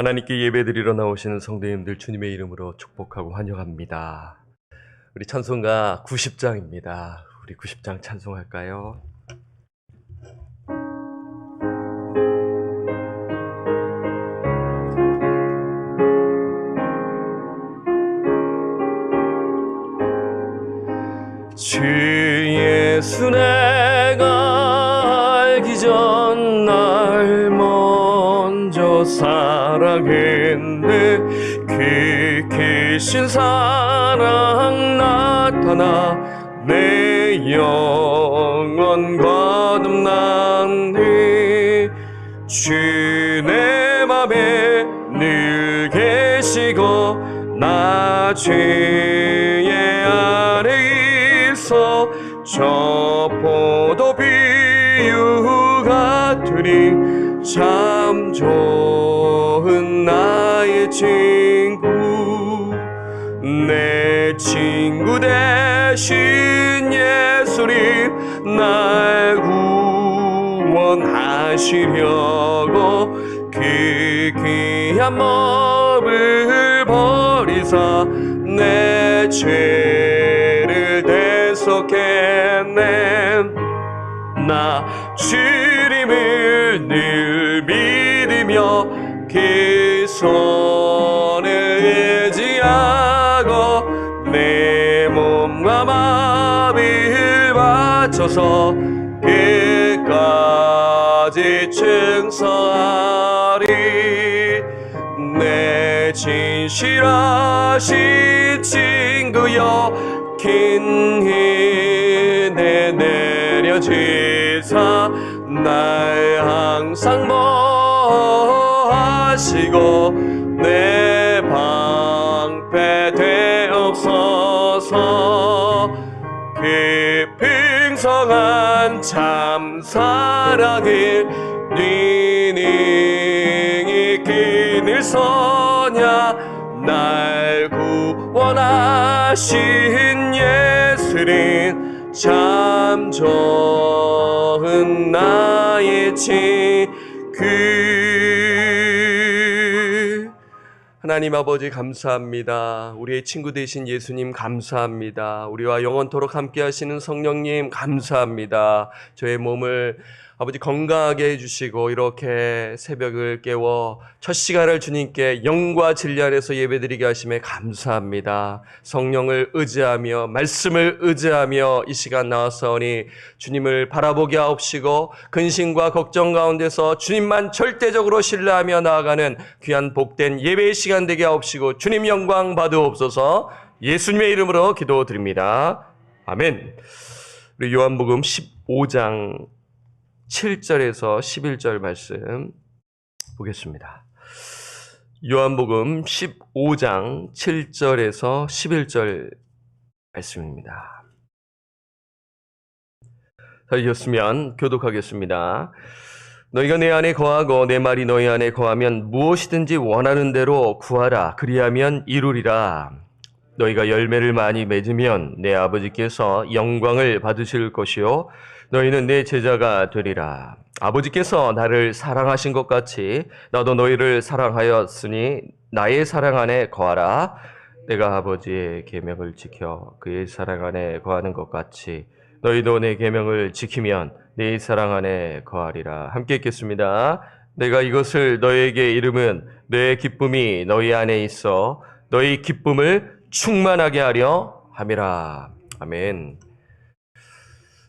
하나님께 예배드리러 나오시는 성도님들 주님의 이름으로 축복하고 환영합니다. 우리 찬송가 90장입니다. 우리 90장 찬송할까요? 주 예수 내가 알기 전 날 먼저 사랑했네. 그 크신 사랑 나타나 내 영원 거듭나네. 주 내 맘에 늘 계시고 나 죄의 아래 있어 저 포도 비유 같으니 참 좋은 나의 친구. 내 친구 대신 예수님 날 구원하시려고 그 귀한 몸을 버리사 내 죄를 대속했네. 나 주님을 늘 믿으며 그 손을 의지하고 내 몸과 마음을 바쳐서 끝까지 충성하리. 내 진실하신 친구여 긴 은혜 내려주사 날 항상 보호하시고 내 방패 되옵소서. 그 풍성한 참 사랑을 능히 그늘 서냐. 날 구원하신 예수님 참 좋은 나의 친구. 하나님 아버지 감사합니다. 우리의 친구 되신 예수님 감사합니다. 우리와 영원토록 함께 하시는 성령님 감사합니다. 저의 몸을 아버지 건강하게 해주시고 이렇게 새벽을 깨워 첫 시간을 주님께 영과 진리 안에서 예배드리게 하심에 감사합니다. 성령을 의지하며 말씀을 의지하며 이 시간 나왔사오니 주님을 바라보게 하옵시고 근심과 걱정 가운데서 주님만 절대적으로 신뢰하며 나아가는 귀한 복된 예배의 시간 되게 하옵시고 주님 영광 받으옵소서. 예수님의 이름으로 기도드립니다. 아멘. 우리 요한복음 15장 7절에서 11절 말씀 보겠습니다. 요한복음 15장 7절에서 11절 말씀입니다. 다 읽었으면 교독하겠습니다. 너희가 내 안에 거하고 내 말이 너희 안에 거하면 무엇이든지 원하는 대로 구하라. 그리하면 이루리라. 너희가 열매를 많이 맺으면 내 아버지께서 영광을 받으실 것이요 너희는 내 제자가 되리라. 아버지께서 나를 사랑하신 것 같이 나도 너희를 사랑하였으니 나의 사랑 안에 거하라. 내가 아버지의 계명을 지켜 그의 사랑 안에 거하는 것 같이 너희도 내 계명을 지키면 내 사랑 안에 거하리라. 함께 읽겠습니다. 내가 이것을 너희에게 이름은 내 기쁨이 너희 안에 있어 너희 기쁨을 충만하게 하려 함이라. 아멘.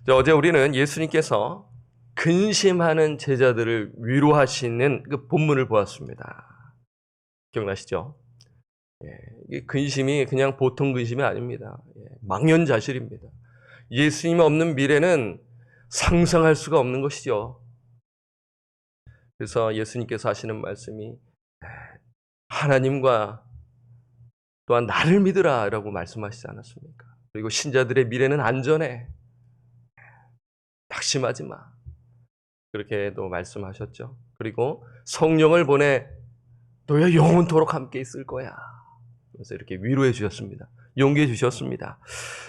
어제 우리는 예수님께서 근심하는 제자들을 위로하시는 그 본문을 보았습니다. 기억나시죠? 이 근심이 그냥 보통 근심이 아닙니다. 망연자실입니다. 예수님 없는 미래는 상상할 수가 없는 것이죠. 그래서 예수님께서 하시는 말씀이 하나님과 또한 나를 믿으라 라고 말씀하시지 않았습니까? 그리고 신자들의 미래는 안전해. 낙심하지 마. 그렇게도 말씀하셨죠. 그리고 성령을 보내 너희가 영원토록 함께 있을 거야. 그래서 이렇게 위로해 주셨습니다. 용기해 주셨습니다.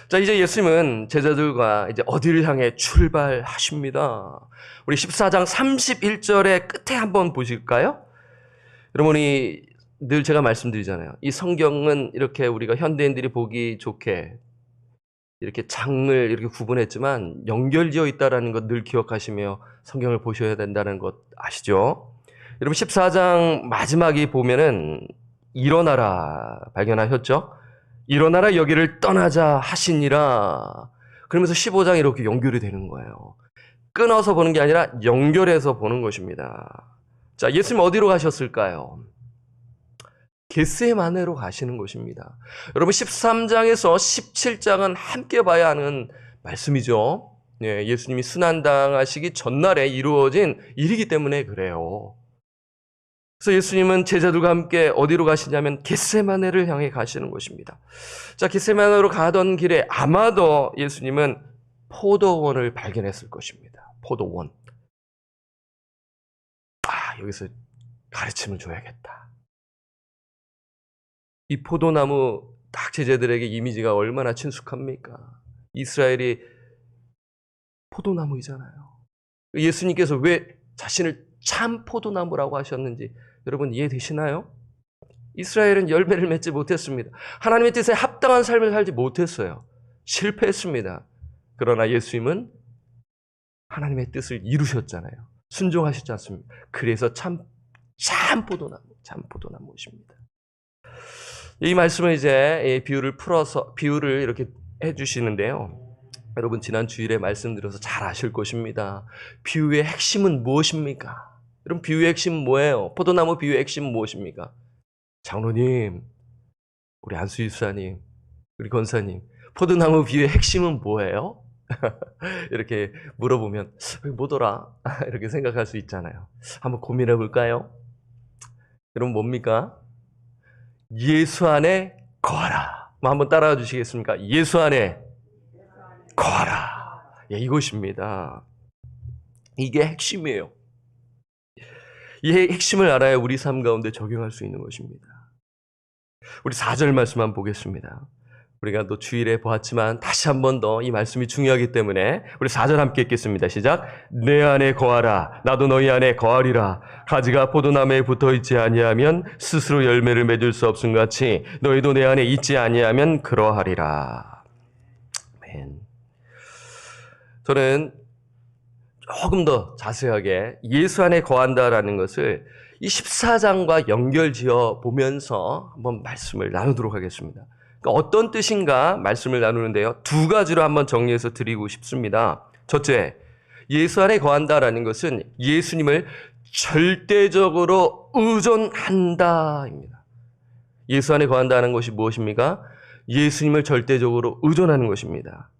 자, 이제 예수님은 제자들과 이제 어디를 향해 출발하십니다. 우리 14장 31절의 끝에 한번 보실까요? 여러분이 늘 제가 말씀드리잖아요. 이 성경은 이렇게 우리가 현대인들이 보기 좋게 이렇게 장을 이렇게 구분했지만 연결되어 있다는 것 늘 기억하시며 성경을 보셔야 된다는 것 아시죠? 여러분 14장 마지막에 보면은 일어나라 발견하셨죠? 일어나라 여기를 떠나자 하시니라. 그러면서 15장이 이렇게 연결이 되는 거예요. 끊어서 보는 게 아니라 연결해서 보는 것입니다. 자, 예수님 어디로 가셨을까요? 겟세마네로 가시는 것입니다. 여러분 13장에서 17장은 함께 봐야 하는 말씀이죠. 네, 예수님이 순환당하시기 전날에 이루어진 일이기 때문에 그래요. 그래서 예수님은 제자들과 함께 어디로 가시냐면 겟세마네를 향해 가시는 것입니다. 자, 겟세마네로 가던 길에 아마도 예수님은 포도원을 발견했을 것입니다. 포도원. 여기서 가르침을 줘야겠다. 이 포도나무 딱 제자들에게 이미지가 얼마나 친숙합니까? 이스라엘이 포도나무이잖아요. 예수님께서 왜 자신을 참 포도나무라고 하셨는지 여러분 이해되시나요? 이스라엘은 열매를 맺지 못했습니다. 하나님의 뜻에 합당한 삶을 살지 못했어요. 실패했습니다. 그러나 예수님은 하나님의 뜻을 이루셨잖아요. 순종하셨지 않습니까? 그래서 참 포도나무십니다. 이 말씀을 이제 비유를 이렇게 해주시는데요. 여러분 지난 주일에 말씀드려서 잘 아실 것입니다. 비유의 핵심은 무엇입니까? 여러분 비유의 핵심은 뭐예요? 포도나무 비유의 핵심은 무엇입니까? 장로님, 우리 안수희 수사님, 우리 권사님, 포도나무 비유의 핵심은 뭐예요? 이렇게 물어보면 뭐더라? 이렇게 생각할 수 있잖아요. 한번 고민해 볼까요? 여러분 뭡니까? 예수 안에 거하라. 한번 따라와 주시겠습니까? 예수 안에 거하라. 예, 이것입니다. 이게 핵심이에요. 이 핵심을 알아야 우리 삶 가운데 적용할 수 있는 것입니다. 우리 4절 말씀 한번 보겠습니다. 우리가 또 주일에 보았지만 다시 한 번 더 이 말씀이 중요하기 때문에 우리 4절 함께 읽겠습니다. 시작. 내 안에 거하라. 나도 너희 안에 거하리라. 가지가 포도나무에 붙어있지 아니하면 스스로 열매를 맺을 수 없음 같이 너희도 내 안에 있지 아니하면 그러하리라. 아멘. 저는 조금 더 자세하게 예수 안에 거한다라는 것을 이 14장과 연결지어 보면서 한번 말씀을 나누도록 하겠습니다. 어떤 뜻인가 말씀을 나누는데요. 두 가지로 한번 정리해서 드리고 싶습니다. 첫째, 예수 안에 거한다라는 것은 예수님을 절대적으로 의존한다입니다. 예수 안에 거한다는 것이 무엇입니까? 예수님을 절대적으로 의존하는 것입니다.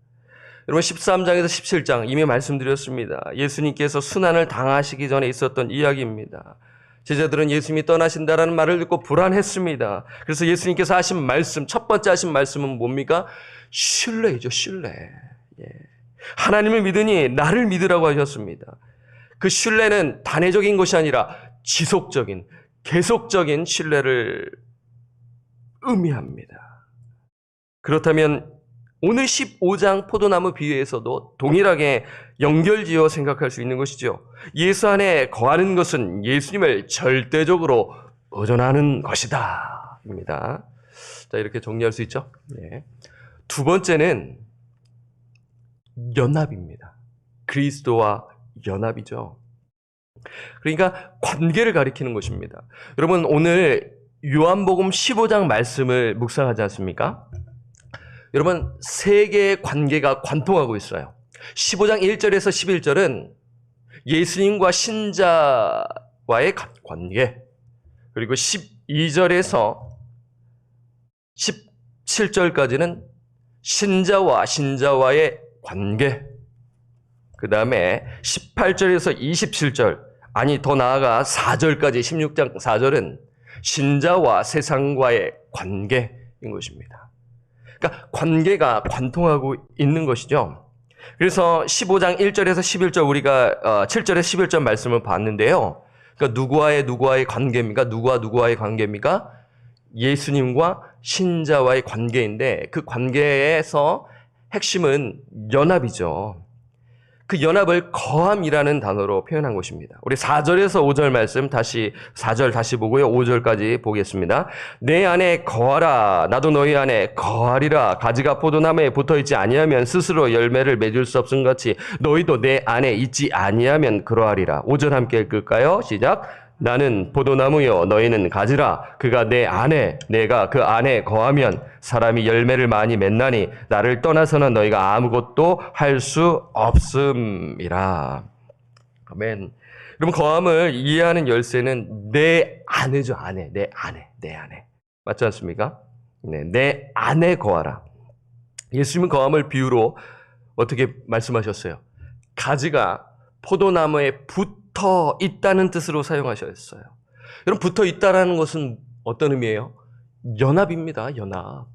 여러분 13장에서 17장 이미 말씀드렸습니다. 예수님께서 순환을 당하시기 전에 있었던 이야기입니다. 제자들은 예수님이 떠나신다라는 말을 듣고 불안했습니다. 그래서 예수님께서 하신 말씀, 첫 번째 하신 말씀은 뭡니까? 신뢰이죠, 신뢰. 예. 하나님을 믿으니 나를 믿으라고 하셨습니다. 그 신뢰는 단회적인 것이 아니라 지속적인, 계속적인 신뢰를 의미합니다. 그렇다면 오늘 15장 포도나무 비유에서도 동일하게 연결지어 생각할 수 있는 것이죠. 예수 안에 거하는 것은 예수님을 절대적으로 의존하는 것이다. 입니다. 자, 이렇게 정리할 수 있죠? 네. 두 번째는 연합입니다. 그리스도와 연합이죠. 그러니까 관계를 가리키는 것입니다. 여러분, 오늘 요한복음 15장 말씀을 묵상하지 않습니까? 여러분, 세 개의 관계가 관통하고 있어요. 15장 1절에서 11절은 예수님과 신자와의 관계, 그리고 12절에서 17절까지는 신자와의 관계, 그 다음에 18절에서 27절, 아니 더 나아가 4절까지 16장 4절은 신자와 세상과의 관계인 것입니다. 그러니까 관계가 관통하고 있는 것이죠. 그래서 15장 1절에서 11절 우리가 7절에서 11절 말씀을 봤는데요. 그러니까 누구와의 관계입니까? 누구와의 관계입니까? 예수님과 신자와의 관계인데 그 관계에서 핵심은 연합이죠. 그 연합을 거함이라는 단어로 표현한 것입니다. 우리 4절에서 5절 말씀 다시 4절 다시 보고요. 5절까지 보겠습니다. 내 안에 거하라. 나도 너희 안에 거하리라. 가지가 포도나무에 붙어있지 아니하면 스스로 열매를 맺을 수 없음 같이 너희도 내 안에 있지 아니하면 그러하리라. 5절 함께 읽을까요? 시작. 나는 포도나무요 너희는 가지라. 그가 내 안에 내가 그 안에 거하면 사람이 열매를 많이 맺나니 나를 떠나서는 너희가 아무것도 할 수 없음이라. 아멘. 여러분, 거함을 이해하는 열쇠는 내 안에죠. 안에. 내 안에. 맞지 않습니까? 네, 내 안에 거하라. 예수님은 거함을 비유로 어떻게 말씀하셨어요? 가지가 포도나무에 붙어 있다는 뜻으로 사용하셨어요. 여러분, 붙어 있다라는 것은 어떤 의미예요? 연합입니다. 연합.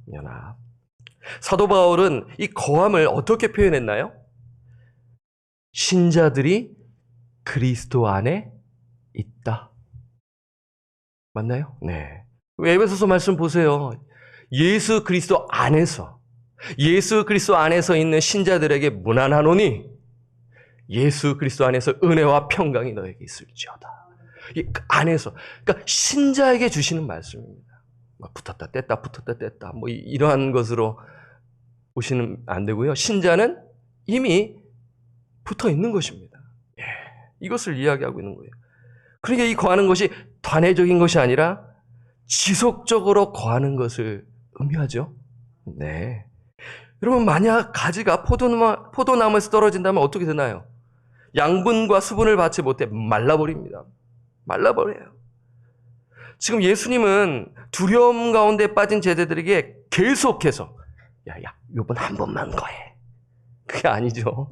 사도 바울은 이 거함을 어떻게 표현했나요? 신자들이 그리스도 안에 있다. 맞나요? 네. 에베소서 말씀 보세요. 예수 그리스도 안에서 있는 신자들에게 문안하노니 예수 그리스도 안에서 은혜와 평강이 너에게 있을지어다. 이 안에서, 그러니까 신자에게 주시는 말씀입니다. 붙었다 뗐다 뭐 이러한 것으로 보시면 안 되고요. 신자는 이미 붙어 있는 것입니다. 예, 이것을 이야기하고 있는 거예요. 그러니까 이 거하는 것이 단회적인 것이 아니라 지속적으로 거하는 것을 의미하죠. 네. 여러분, 만약 가지가 포도나무에서 떨어진다면 어떻게 되나요? 양분과 수분을 받지 못해 말라버립니다. 말라버려요. 지금 예수님은 두려움 가운데 빠진 제자들에게 계속해서 야, 요번 한 번만 거해. 그게 아니죠.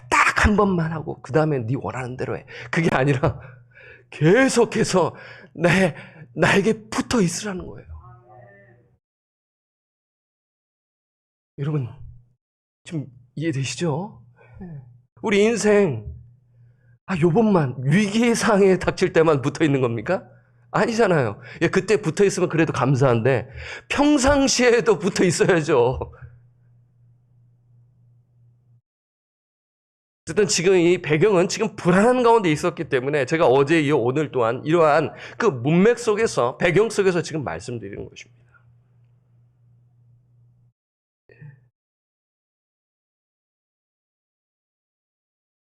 딱 한 번만 하고 그 다음에 네 원하는 대로 해. 그게 아니라 계속해서 나에게 붙어 있으라는 거예요. 여러분, 좀 이해되시죠? 우리 인생 요번만 위기의 상황에 닥칠 때만 붙어 있는 겁니까? 아니잖아요. 그때 붙어 있으면 그래도 감사한데 평상시에도 붙어 있어야죠. 어쨌든 지금 이 배경은 지금 불안한 가운데 있었기 때문에 제가 어제 이어 오늘 또한 이러한 그 문맥 속에서, 배경 속에서 지금 말씀드리는 것입니다.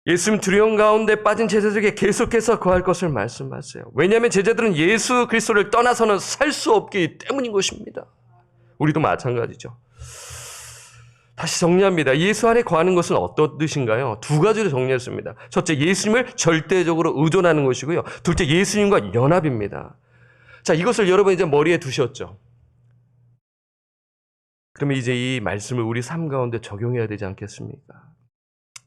예수님 두려움 가운데 빠진 제자들에게 계속해서 거할 것을 말씀하세요. 왜냐하면 제자들은 예수 그리스도를 떠나서는 살 수 없기 때문인 것입니다. 우리도 마찬가지죠. 다시 정리합니다. 예수 안에 거하는 것은 어떤 뜻인가요? 두 가지로 정리했습니다. 첫째, 예수님을 절대적으로 의존하는 것이고요. 둘째, 예수님과 연합입니다. 자, 이것을 여러분 이제 머리에 두셨죠? 그러면 이제 이 말씀을 우리 삶 가운데 적용해야 되지 않겠습니까?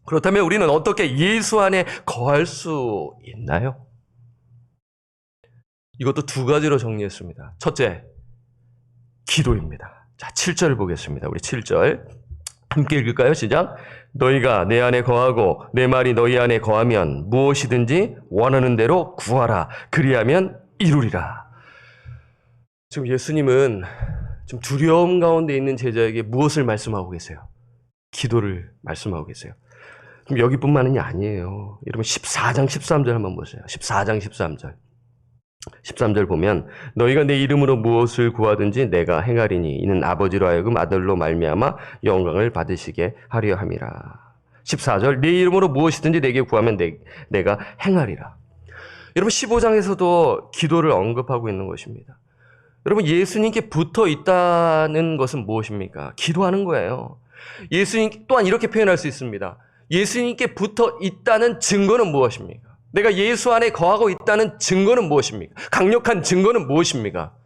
그렇다면 우리는 어떻게 예수 안에 거할 수 있나요? 이것도 두 가지로 정리했습니다. 첫째, 기도입니다. 자, 7절 보겠습니다. 우리 7절. 함께 읽을까요? 시작. 너희가 내 안에 거하고 내 말이 너희 안에 거하면 무엇이든지 원하는 대로 구하라. 그리하면 이루리라. 지금 예수님은 지금 두려움 가운데 있는 제자에게 무엇을 말씀하고 계세요? 기도를 말씀하고 계세요. 그럼 여기뿐만이 아니에요. 여러분 14장 13절 한번 보세요. 14장 13절. 13절 보면 너희가 내 이름으로 무엇을 구하든지 내가 행하리니 이는 아버지로 하여금 아들로 말미암아 영광을 받으시게 하려 함이라. 14절 내 이름으로 무엇이든지 내게 구하면 내가 행하리라. 여러분 15장에서도 기도를 언급하고 있는 것입니다. 여러분 예수님께 붙어 있다는 것은 무엇입니까? 기도하는 거예요. 예수님 또한 이렇게 표현할 수 있습니다. 예수님께 붙어 있다는 증거는 무엇입니까? 내가 예수 안에 거하고 있다는 증거는 무엇입니까? 강력한 증거는 무엇입니까?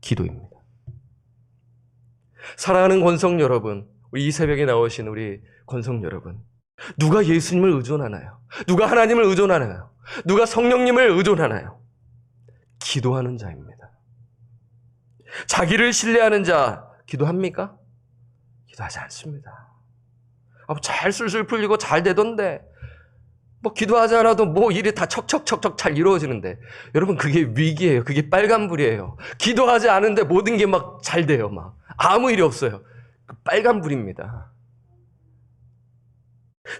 기도입니다. 사랑하는 권성 여러분, 우리 이 새벽에 나오신 우리 권성 여러분, 누가 예수님을 의존하나요? 누가 하나님을 의존하나요? 누가 성령님을 의존하나요? 기도하는 자입니다. 자기를 신뢰하는 자 기도합니까? 기도하지 않습니다. 잘 술술 풀리고 잘 되던데 기도하지 않아도 일이 다 척척척척 잘 이루어지는데 여러분 그게 위기예요. 그게 빨간불이에요. 기도하지 않은데 모든 게 막 잘 돼요. 아무 일이 없어요. 빨간불입니다.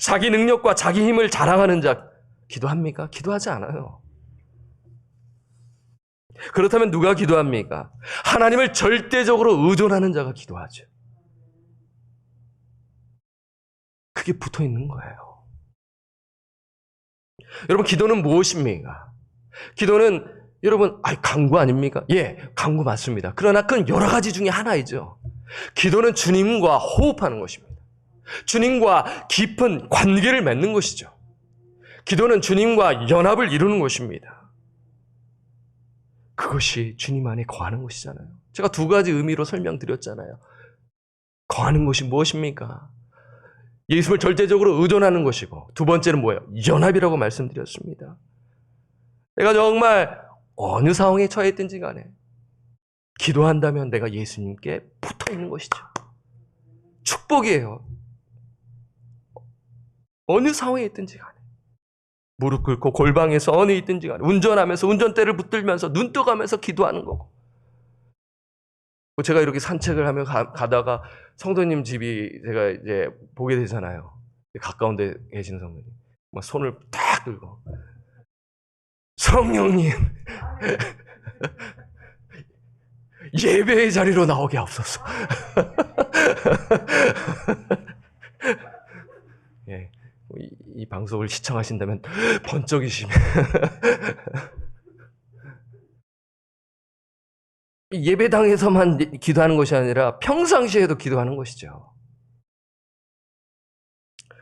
자기 능력과 자기 힘을 자랑하는 자 기도합니까? 기도하지 않아요. 그렇다면 누가 기도합니까? 하나님을 절대적으로 의존하는 자가 기도하죠. 그게 붙어 있는 거예요. 여러분, 기도는 무엇입니까? 기도는 여러분, 간구 아닙니까? 예, 간구 맞습니다. 그러나 그건 여러 가지 중에 하나이죠. 기도는 주님과 호흡하는 것입니다. 주님과 깊은 관계를 맺는 것이죠. 기도는 주님과 연합을 이루는 것입니다. 그것이 주님 안에 거하는 것이잖아요. 제가 두 가지 의미로 설명드렸잖아요. 거하는 것이 무엇입니까? 예수를 절대적으로 의존하는 것이고, 두 번째는 뭐예요? 연합이라고 말씀드렸습니다. 내가 정말 어느 상황에 처해 있든지 간에 기도한다면 내가 예수님께 붙어 있는 것이죠. 축복이에요. 어느 상황에 있든지 간에 무릎 꿇고 골방에서 어느 있든지 간에 운전하면서 운전대를 붙들면서 눈 떠가면서 기도하는 거고, 제가 이렇게 산책을 하며 가다가 성도님 집이 제가 이제 보게 되잖아요. 가까운 데 계시는 성도님 막 손을 딱 들고 성령님 예배의 자리로 나오게 하옵소서. 예, 이 방송을 시청하신다면 번쩍이시면 예배당에서만 기도하는 것이 아니라 평상시에도 기도하는 것이죠.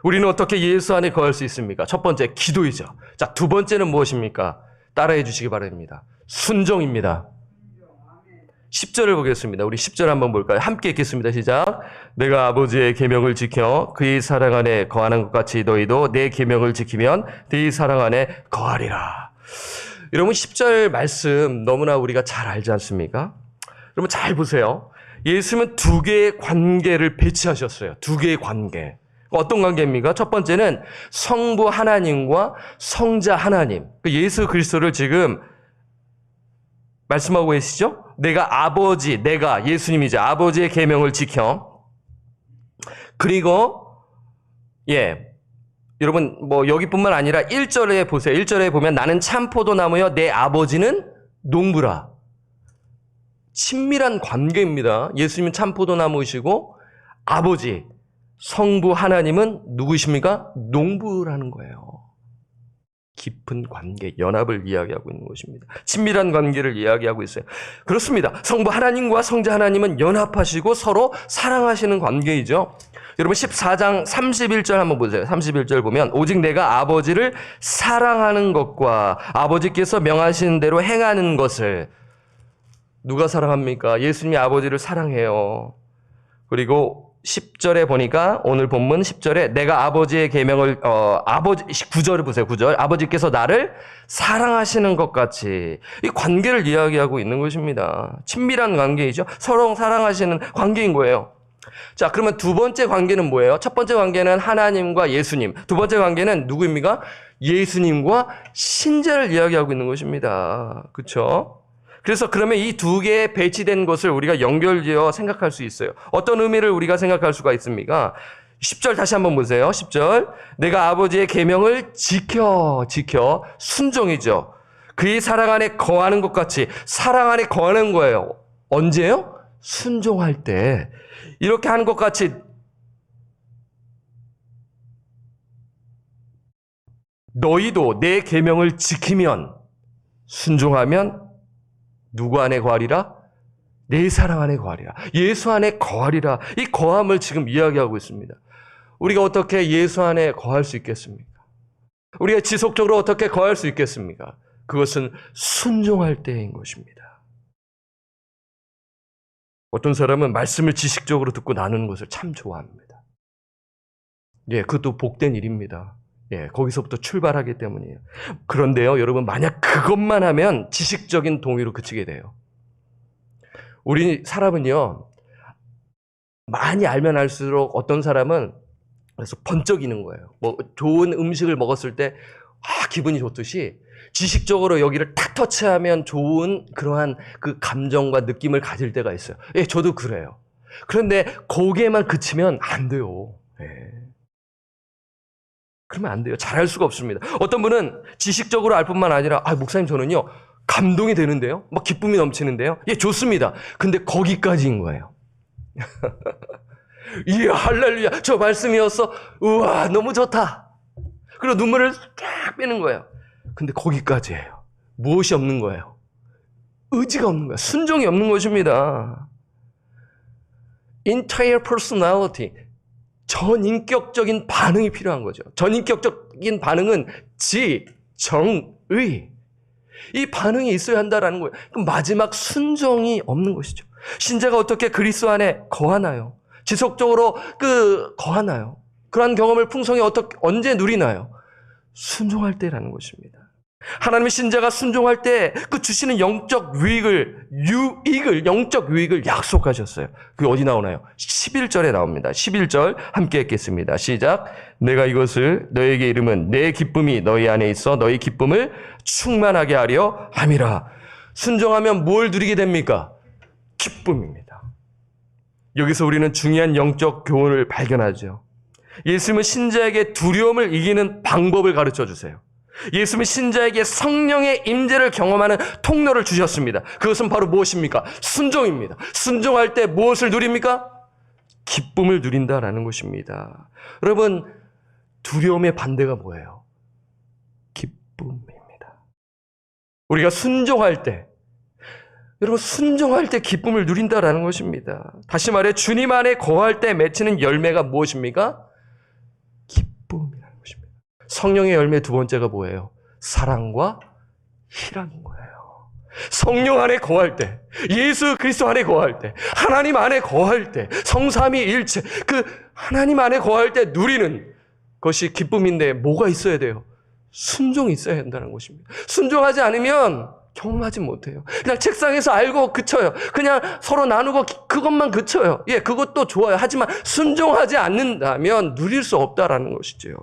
우리는 어떻게 예수 안에 거할 수 있습니까? 첫 번째, 기도이죠. 자, 두 번째는 무엇입니까? 따라해 주시기 바랍니다. 순종입니다. 10절을 보겠습니다. 우리 10절 한번 볼까요? 함께 읽겠습니다. 시작. 내가 아버지의 계명을 지켜 그의 사랑 안에 거하는 것 같이 너희도 내 계명을 지키면 네 사랑 안에 거하리라. 여러분, 10절 말씀 너무나 우리가 잘 알지 않습니까? 여러분 잘 보세요. 예수님은 두 개의 관계를 배치하셨어요. 두 개의 관계. 어떤 관계입니까? 첫 번째는 성부 하나님과 성자 하나님. 예수 그리스도를 지금 말씀하고 계시죠? 내가 아버지, 내가 예수님이죠. 아버지의 계명을 지켜. 그리고 여러분 뭐 여기뿐만 아니라 1절에 보세요. 1절에 보면 나는 참 포도나무여 내 아버지는 농부라. 친밀한 관계입니다. 예수님은 참 포도나무이시고 아버지, 성부 하나님은 누구이십니까? 농부라는 거예요. 깊은 관계, 연합을 이야기하고 있는 것입니다. 친밀한 관계를 이야기하고 있어요. 그렇습니다. 성부 하나님과 성자 하나님은 연합하시고 서로 사랑하시는 관계이죠. 여러분 14장 31절 한번 보세요. 31절 보면 오직 내가 아버지를 사랑하는 것과 아버지께서 명하시는 대로 행하는 것을. 누가 사랑합니까? 예수님이 아버지를 사랑해요. 그리고 10절에 보니까 오늘 본문 10절에 내가 아버지의 계명을 9절을 보세요. 9절. 아버지께서 나를 사랑하시는 것 같이 이 관계를 이야기하고 있는 것입니다. 친밀한 관계이죠. 서로 사랑하시는 관계인 거예요. 자, 그러면 두 번째 관계는 뭐예요? 첫 번째 관계는 하나님과 예수님. 두 번째 관계는 누구입니까? 예수님과 신자를 이야기하고 있는 것입니다. 그렇죠? 그래서 그러면 이 두 개의 배치된 것을 우리가 연결지어 생각할 수 있어요. 어떤 의미를 우리가 생각할 수가 있습니까? 10절 다시 한번 보세요. 10절. 내가 아버지의 계명을 지켜 순종이죠. 그의 사랑 안에 거하는 것 같이 사랑 안에 거하는 거예요. 언제요? 순종할 때. 이렇게 하는 것 같이 너희도 내 계명을 지키면 순종하면 누구 안에 거하리라? 내 사랑 안에 거하리라. 예수 안에 거하리라. 이 거함을 지금 이야기하고 있습니다. 우리가 어떻게 예수 안에 거할 수 있겠습니까? 우리가 지속적으로 어떻게 거할 수 있겠습니까? 그것은 순종할 때인 것입니다. 어떤 사람은 말씀을 지식적으로 듣고 나누는 것을 참 좋아합니다. 그것도 복된 일입니다. 거기서부터 출발하기 때문이에요. 그런데요, 여러분, 만약 그것만 하면 지식적인 동의로 그치게 돼요. 우리 사람은요, 많이 알면 알수록 어떤 사람은 그래서 번쩍이는 거예요. 뭐 좋은 음식을 먹었을 때 기분이 좋듯이 지식적으로 여기를 탁 터치하면 좋은 그러한 그 감정과 느낌을 가질 때가 있어요. 저도 그래요. 그런데 거기에만 그치면 안 돼요. 그러면 안 돼요. 잘할 수가 없습니다. 어떤 분은 지식적으로 알 뿐만 아니라 목사님 저는요 감동이 되는데요. 막 기쁨이 넘치는데요. 예, 좋습니다. 근데 거기까지인 거예요. 이야, 할렐루야. 저 말씀이었어. 우와, 너무 좋다. 그리고 눈물을 쫙 빼는 거예요. 근데 거기까지예요. 무엇이 없는 거예요? 의지가 없는 거예요. 순종이 없는 것입니다. Entire personality. 전인격적인 반응이 필요한 거죠. 전인격적인 반응은 지, 정, 의. 이 반응이 있어야 한다라는 거예요. 그럼 마지막 순종이 없는 것이죠. 신자가 어떻게 그리스도 안에 거하나요? 지속적으로 거하나요? 그러한 경험을 풍성히 언제 누리나요? 순종할 때라는 것입니다. 하나님의 신자가 순종할 때 그 주시는 영적 유익을 약속하셨어요. 그게 어디 나오나요? 11절에 나옵니다. 11절 함께 읽겠습니다. 시작. 내가 이것을 너에게 이름은 내 기쁨이 너희 안에 있어 너희 기쁨을 충만하게 하려 함이라. 순종하면 뭘 누리게 됩니까? 기쁨입니다. 여기서 우리는 중요한 영적 교훈을 발견하죠. 예수님은 신자에게 두려움을 이기는 방법을 가르쳐 주세요. 예수님은 신자에게 성령의 임재를 경험하는 통로를 주셨습니다. 그것은 바로 무엇입니까? 순종입니다. 순종할 때 무엇을 누립니까? 기쁨을 누린다라는 것입니다. 여러분, 두려움의 반대가 뭐예요? 기쁨입니다. 우리가 순종할 때, 여러분 순종할 때 기쁨을 누린다라는 것입니다. 다시 말해 주님 안에 거할 때 맺히는 열매가 무엇입니까? 기쁨이라는 것입니다. 성령의 열매 두 번째가 뭐예요? 사랑과 희락인 거예요. 성령 안에 거할 때, 예수 그리스도 안에 거할 때, 하나님 안에 거할 때, 성삼위일체 그 하나님 안에 거할 때 누리는 것이 기쁨인데 뭐가 있어야 돼요? 순종이 있어야 한다는 것입니다. 순종하지 않으면 경험하지 못해요. 그냥 책상에서 알고 그쳐요. 그냥 서로 나누고 그것만 그쳐요. 예, 그것도 좋아요. 하지만 순종하지 않는다면 누릴 수 없다라는 것이죠.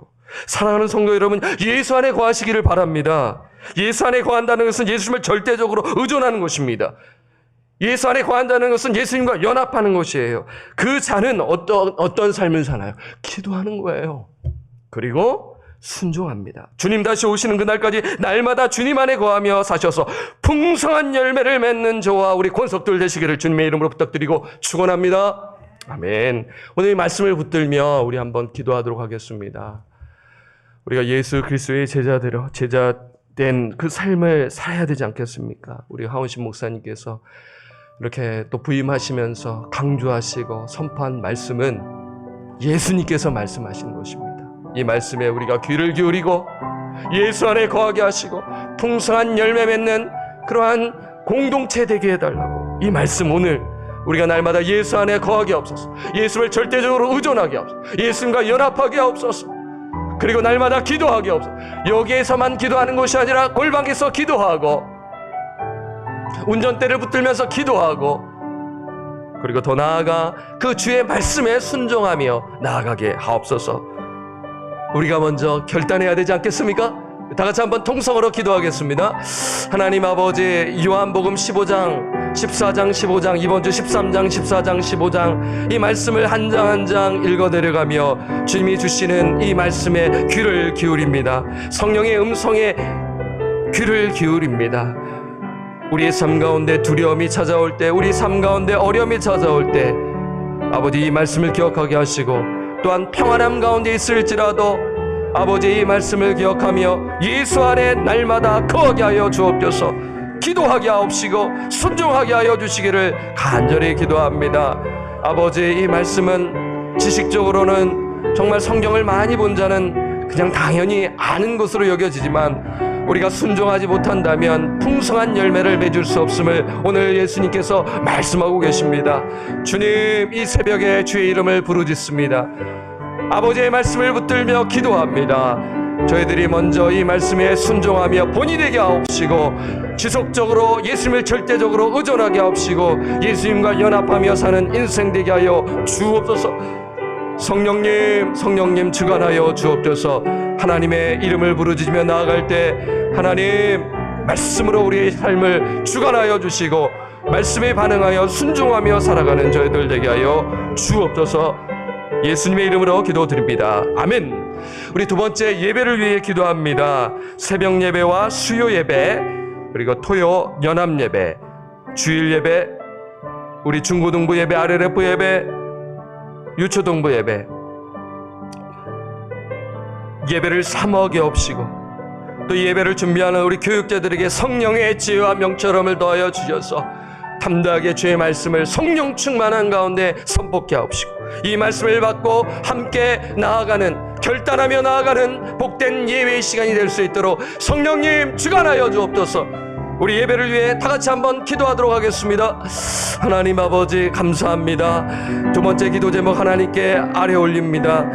사랑하는 성도 여러분, 예수 안에 거하시기를 바랍니다. 예수 안에 거한다는 것은 예수님을 절대적으로 의존하는 것입니다. 예수 안에 거한다는 것은 예수님과 연합하는 것이에요. 그 자는 어떤 삶을 사나요? 기도하는 거예요. 그리고 순종합니다. 주님 다시 오시는 그날까지 날마다 주님 안에 거하며 사셔서 풍성한 열매를 맺는 저와 우리 권속들 되시기를 주님의 이름으로 부탁드리고 축원합니다. 아멘. 오늘 이 말씀을 붙들며 우리 한번 기도하도록 하겠습니다. 우리가 예수 그리스도의 제자된 그 삶을 살아야 되지 않겠습니까? 우리 하원신 목사님께서 이렇게 또 부임하시면서 강조하시고 선포한 말씀은 예수님께서 말씀하신 것입니다. 이 말씀에 우리가 귀를 기울이고 예수 안에 거하게 하시고 풍성한 열매 맺는 그러한 공동체 되게 해달라고 이 말씀 오늘 우리가 날마다 예수 안에 거하게 하옵소서. 예수를 절대적으로 의존하게 하옵소서. 예수님과 연합하게 하옵소서. 그리고 날마다 기도하게 하옵소서. 여기에서만 기도하는 것이 아니라 골방에서 기도하고 운전대를 붙들면서 기도하고 그리고 더 나아가 그 주의 말씀에 순종하며 나아가게 하옵소서. 우리가 먼저 결단해야 되지 않겠습니까? 다 같이 한번 통성으로 기도하겠습니다. 하나님 아버지, 요한복음 15장, 14장, 15장, 이번 주 13장, 14장, 15장 이 말씀을 한 장 한 장 읽어 내려가며 주님이 주시는 이 말씀에 귀를 기울입니다. 성령의 음성에 귀를 기울입니다. 우리의 삶 가운데 두려움이 찾아올 때, 우리 삶 가운데 어려움이 찾아올 때 아버지 이 말씀을 기억하게 하시고 또한 평안함 가운데 있을지라도 아버지 이 말씀을 기억하며 예수 안에 날마다 거하게 하여 주옵소서. 기도하게 하옵시고 순종하게 하여 주시기를 간절히 기도합니다. 아버지 이 말씀은 지식적으로는 정말 성경을 많이 본 자는 그냥 당연히 아는 것으로 여겨지지만 우리가 순종하지 못한다면 풍성한 열매를 맺을 수 없음을 오늘 예수님께서 말씀하고 계십니다. 주님 이 새벽에 주의 이름을 부르짖습니다. 아버지의 말씀을 붙들며 기도합니다. 저희들이 먼저 이 말씀에 순종하며 본이 되게 하옵시고 지속적으로 예수님을 절대적으로 의존하게 하옵시고 예수님과 연합하며 사는 인생 되게 하여 주옵소서. 성령님 주관하여 주옵소서. 하나님의 이름을 부르짖으며 나아갈 때 하나님 말씀으로 우리의 삶을 주관하여 주시고 말씀에 반응하여 순종하며 살아가는 저희들 되게 하여 주옵소서. 예수님의 이름으로 기도드립니다. 아멘. 우리 두 번째 예배를 위해 기도합니다. 새벽 예배와 수요 예배, 그리고 토요 연합 예배, 주일 예배, 우리 중고등부 예배, RLF 예배, 유초등부 예배, 예배를 사모하게 없이고 또 예배를 준비하는 우리 교육자들에게 성령의 지혜와 명철함을 더하여 주셔서 담대하게 주의 말씀을 성령 충만한 가운데 선포케 하옵시고, 이 말씀을 받고 함께 나아가는, 결단하며 나아가는 복된 예배의 시간이 될 수 있도록 성령님 주관하여 주옵소서. 우리 예배를 위해 다 같이 한번 기도하도록 하겠습니다. 하나님 아버지 감사합니다. 두 번째 기도 제목 하나님께 아뢰 올립니다.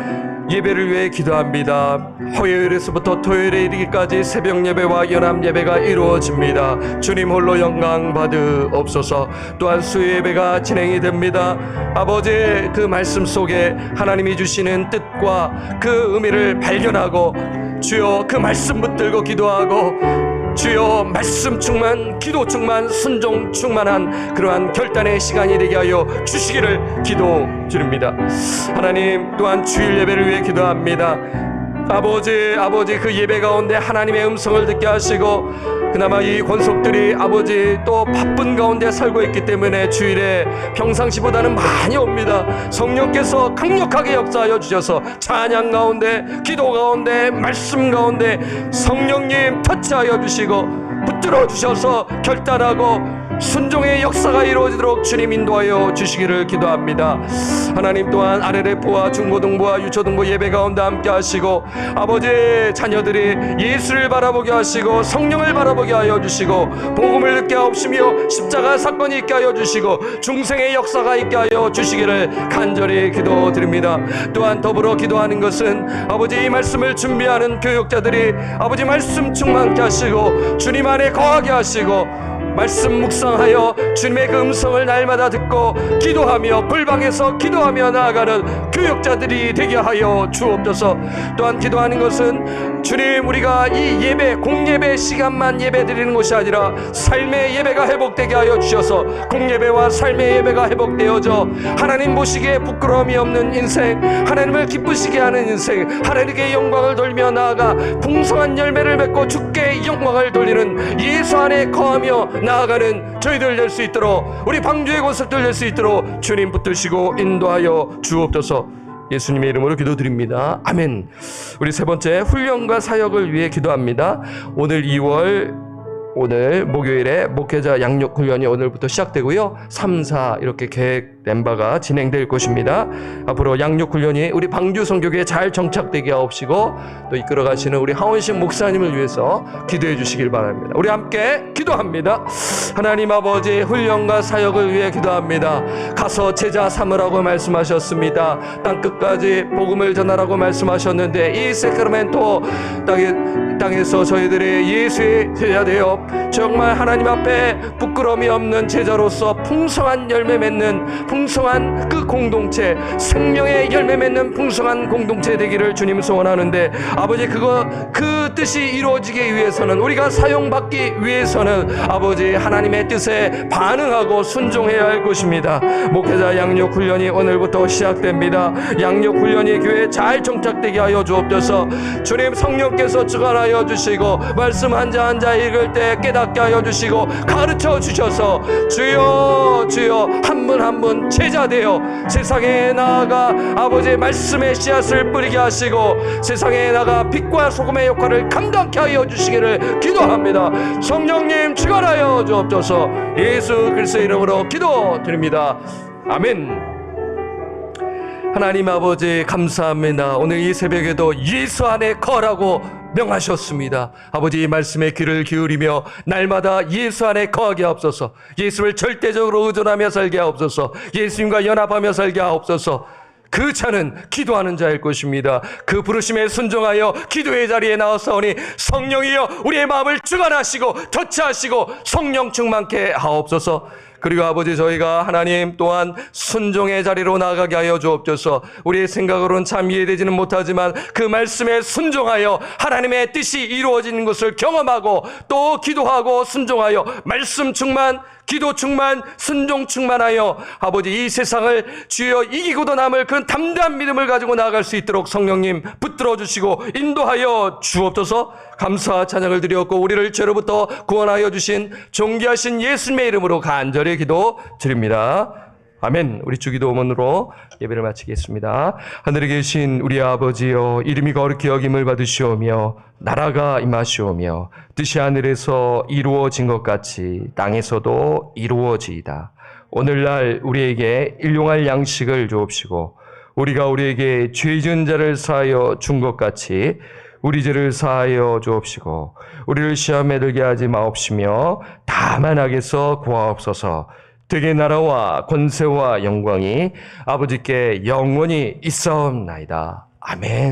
예배를 위해 기도합니다. 화요일에서부터 토요일에 이르기까지 새벽 예배와 연합 예배가 이루어집니다. 주님 홀로 영광 받으옵소서. 또한 수요 예배가 진행이 됩니다. 아버지, 그 말씀 속에 하나님이 주시는 뜻과 그 의미를 발견하고 주여 그 말씀 붙들고 기도하고 주여 말씀 충만, 기도 충만, 순종 충만한 그러한 결단의 시간이 되게 하여 주시기를 기도드립니다. 하나님, 또한 주일 예배를 위해 기도합니다. 아버지 그 예배 가운데 하나님의 음성을 듣게 하시고, 그나마 이 권속들이 아버지 또 바쁜 가운데 살고 있기 때문에 주일에 평상시보다는 많이 옵니다. 성령께서 강력하게 역사하여 주셔서 찬양 가운데, 기도 가운데, 말씀 가운데 성령님 터치하여 주시고 붙들어 주셔서 결단하고 순종의 역사가 이루어지도록 주님 인도하여 주시기를 기도합니다. 하나님, 또한 RLF와 중고등부와 유초등부 예배 가운데 함께 하시고 아버지 자녀들이 예수를 바라보게 하시고 성령을 바라보게 하여 주시고 복음을 듣게 하옵시며 십자가 사건이 있게 하여 주시고 중생의 역사가 있게 하여 주시기를 간절히 기도드립니다. 또한 더불어 기도하는 것은 아버지 이 말씀을 준비하는 교육자들이 아버지 말씀 충만케 하시고 주님 안에 거하게 하시고 말씀 묵상하여 주님의 그 음성을 날마다 듣고 기도하며 불방에서 기도하며 나아가는 교육자들이 되게 하여 주옵소서. 또한 기도하는 것은 주님, 우리가 이 예배 공예배 시간만 예배 드리는 것이 아니라 삶의 예배가 회복되게 하여 주셔서 공예배와 삶의 예배가 회복되어져 하나님 보시기에 부끄러움이 없는 인생, 하나님을 기쁘시게 하는 인생, 하나님께 영광을 돌리며 나아가 풍성한 열매를 맺고 주께 영광을 돌리는 예수 안에 거하며 나아가는 저희들 될 수 있도록, 우리 방주의 권속들 될 수 있도록 주님 붙드시고 인도하여 주옵소서. 예수님의 이름으로 기도드립니다. 아멘. 우리 세 번째 훈련과 사역을 위해 기도합니다. 오늘 목요일에 목회자 양육 훈련이 오늘부터 시작되고요. 3, 4 이렇게 계획된 바가 진행될 것입니다. 앞으로 양육 훈련이 우리 방주 선교교에 잘 정착되게 하옵시고 또 이끌어 가시는 우리 하원식 목사님을 위해서 기도해 주시길 바랍니다. 우리 함께 기도합니다. 하나님 아버지, 훈련과 사역을 위해 기도합니다. 가서 제자 삼으라고 말씀하셨습니다. 땅끝까지 복음을 전하라고 말씀하셨는데 이 세크라멘토 땅에서 저희들이 예수의 제자 되어 정말 하나님 앞에 부끄러움이 없는 제자로서 풍성한 열매 맺는 풍성한 그 공동체, 생명의 열매 맺는 풍성한 공동체 되기를 주님 소원하는데 아버지, 그 뜻이 이루어지기 위해서는, 우리가 사용받기 위해서는 아버지 하나님의 뜻에 반응하고 순종해야 할 것입니다. 목회자 양육 훈련이 오늘부터 시작됩니다. 양육 훈련이 교회에 잘 정착되게 하여 주옵소서. 주님, 성령께서 주관하여 주시고 말씀 한 자 한 자 읽을 때 깨닫게 하여 주시고 가르쳐 주셔서 주여 한 분 한 분 제자 되어 세상에 나아가 아버지의 말씀의 씨앗을 뿌리게 하시고 세상에 나가 빛과 소금의 역할을 감당케 하여 주시기를 기도합니다. 성령님 주관하여 주옵소서. 예수 그리스도의 이름으로 기도드립니다. 아멘. 하나님 아버지 감사합니다. 오늘 이 새벽에도 예수 안에 거하라고 명하셨습니다. 아버지, 이 말씀에 귀를 기울이며 날마다 예수 안에 거하게 하옵소서. 예수를 절대적으로 의존하며 살게 하옵소서. 예수님과 연합하며 살게 하옵소서. 그 자는 기도하는 자일 것입니다. 그 부르심에 순종하여 기도의 자리에 나와서오니 성령이여 우리의 마음을 주관하시고 터치하시고 성령 충만케 하옵소서. 그리고 아버지, 저희가 하나님 또한 순종의 자리로 나아가게 하여 주옵소서. 우리의 생각으로는 참 이해되지는 못하지만 그 말씀에 순종하여 하나님의 뜻이 이루어지는 것을 경험하고 또 기도하고 순종하여 말씀 충만, 기도 충만, 순종 충만하여 아버지 이 세상을 주여 이기고도 남을 그런 담대한 믿음을 가지고 나아갈 수 있도록 성령님 붙들어 주시고 인도하여 주옵소서. 감사 찬양을 드렸고 우리를 죄로부터 구원하여 주신 존귀하신 예수님의 이름으로 간절히 기도 드립니다. 아멘. 우리 주기도문으로 예배를 마치겠습니다. 하늘에 계신 우리 아버지여, 이름이 거룩히 여김을 받으시오며 나라가 임하시오며 뜻이 하늘에서 이루어진 것 같이 땅에서도 이루어지이다. 오늘날 우리에게 일용할 양식을 주옵시고 우리가 우리에게 죄 지은 자를 사하여 준 것 같이 우리 죄를 사하여 주옵시고 우리를 시험에 들게 하지 마옵시며 다만 악에서 구하옵소서. 되게 나라와 권세와 영광이 아버지께 영원히 있사옵나이다. 아멘.